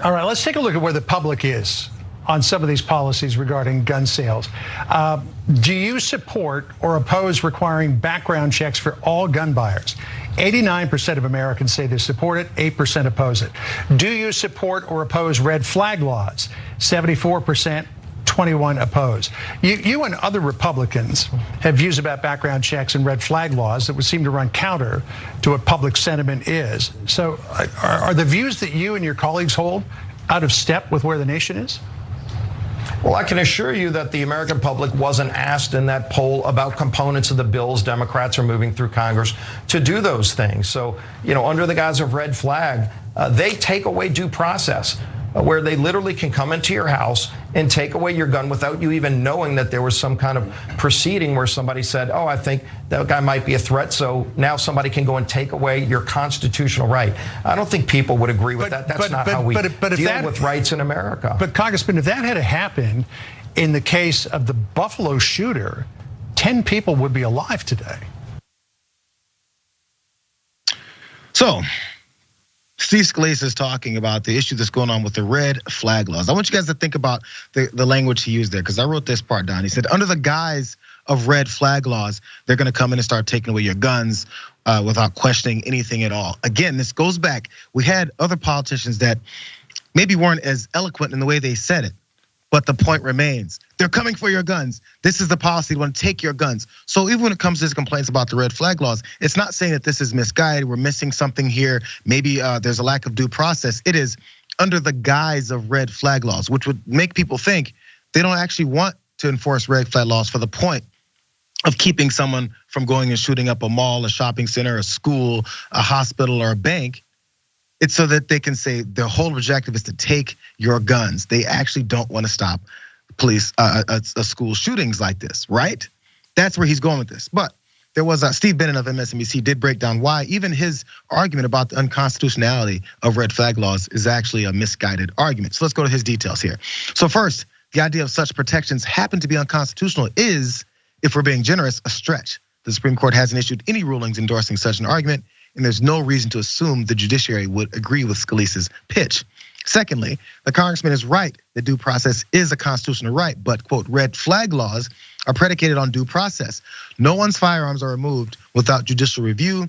All right, let's take a look at where the public is on some of these policies regarding gun sales. Do you support or oppose requiring background checks for all gun buyers? 89% of Americans say they support it, 8% oppose it. Do you support or oppose red flag laws? 74%, 21 oppose. You and other Republicans have views about background checks and red flag laws that would seem to run counter to what public sentiment is. So are the views that you and your colleagues hold out of step with where the nation is? Well, I can assure you that the American public wasn't asked in that poll about components of the bills Democrats are moving through Congress to do those things. So, under the guise of red flag, they take away due process, where they literally can come into your house and take away your gun without you even knowing that there was some kind of proceeding where somebody said, oh, I think that guy might be a threat, so now somebody can go and take away your constitutional right. I don't think people would agree with that. That's not how we deal with rights in America. But Congressman, if that had happened in the case of the Buffalo shooter, 10 people would be alive today. So, Steve Scalise is talking about the issue that's going on with the red flag laws. I want you guys to think about the language he used there, because I wrote this part down. He said, under the guise of red flag laws, they're gonna come in and start taking away your guns without questioning anything at all. Again, this goes back. We had other politicians that maybe weren't as eloquent in the way they said it, but the point remains. They're coming for your guns. This is the policy, they want to take your guns. So even when it comes to his complaints about the red flag laws, it's not saying that this is misguided, we're missing something here, maybe there's a lack of due process. It is under the guise of red flag laws, which would make people think they don't actually want to enforce red flag laws for the point of keeping someone from going and shooting up a mall, a shopping center, a school, a hospital, or a bank. It's so that they can say their whole objective is to take your guns. They actually don't want to stop police, school shootings like this, right? That's where he's going with this. But there was Steve Bannon of MSNBC did break down why even his argument about the unconstitutionality of red flag laws is actually a misguided argument. So let's go to his details here. So first, the idea of such protections happen to be unconstitutional is, if we're being generous, a stretch. The Supreme Court hasn't issued any rulings endorsing such an argument, and there's no reason to assume the judiciary would agree with Scalise's pitch. Secondly, the congressman is right that due process is a constitutional right, but quote, red flag laws are predicated on due process. No one's firearms are removed without judicial review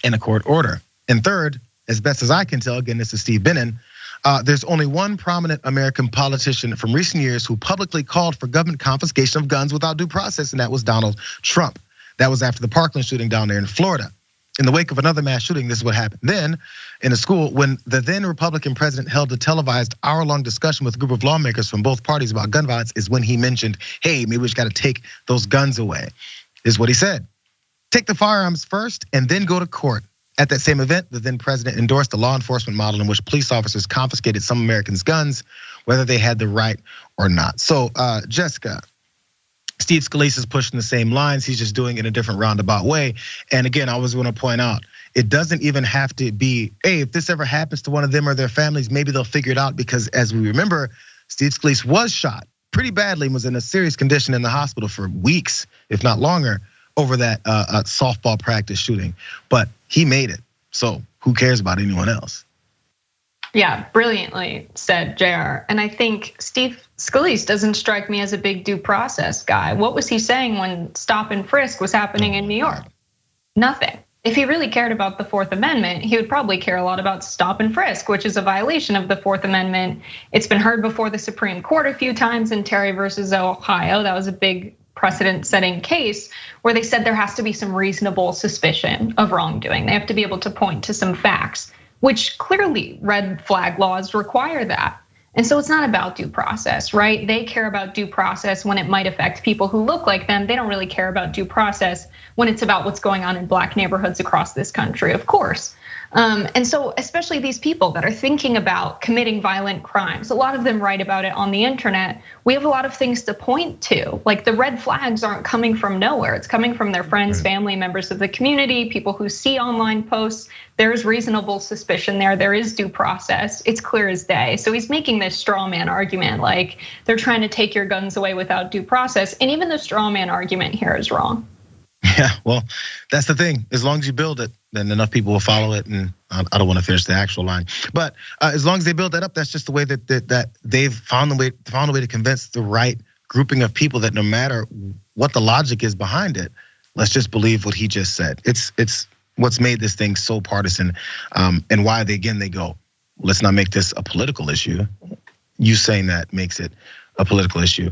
and a court order. And third, as best as I can tell, again, this is Steve Bannon, there's only one prominent American politician from recent years who publicly called for government confiscation of guns without due process, and that was Donald Trump. That was after the Parkland shooting down there in Florida. In the wake of another mass shooting, this is what happened. Then, in a school, when the then Republican president held a televised hour-long discussion with a group of lawmakers from both parties about gun violence, is when he mentioned, hey, maybe we just gotta take those guns away, is what he said. Take the firearms first and then go to court. At that same event, the then president endorsed the law enforcement model in which police officers confiscated some Americans' guns, whether they had the right or not. So, Jessica, Steve Scalise is pushing the same lines, he's just doing it in a different roundabout way. And again, I was gonna point out, it doesn't even have to be, hey, if this ever happens to one of them or their families, maybe they'll figure it out, because as we remember, Steve Scalise was shot pretty badly and was in a serious condition in the hospital for weeks, if not longer, over that softball practice shooting. But he made it, so who cares about anyone else? Yeah, brilliantly said, Jayar. And I think Steve Scalise doesn't strike me as a big due process guy. What was he saying when stop and frisk was happening in New York? Nothing. If he really cared about the Fourth Amendment, he would probably care a lot about stop and frisk, which is a violation of the Fourth Amendment. It's been heard before the Supreme Court a few times in Terry versus Ohio. That was a big precedent-setting case where they said there has to be some reasonable suspicion of wrongdoing. They have to be able to point to some facts, which clearly red flag laws require that. And so it's not about due process, right? They care about due process when it might affect people who look like them. They don't really care about due process when it's about what's going on in Black neighborhoods across this country, of course. And so especially these people that are thinking about committing violent crimes, a lot of them write about it on the internet. We have a lot of things to point to. Like the red flags aren't coming from nowhere. It's coming from their friends, family, members of the community, people who see online posts. There's reasonable suspicion there. There is due process. It's clear as day. So he's making this straw man argument like they're trying to take your guns away without due process. And even the straw man argument here is wrong. Yeah, well, that's the thing. As long as you build it, then enough people will follow it. And I don't want to finish the actual line, but as long as they build that up, that's just the way that they've found a way to convince the right grouping of people that no matter what the logic is behind it, let's just believe what he just said. It's what's made this thing so partisan, and why they go, let's not make this a political issue. You saying that makes it a political issue.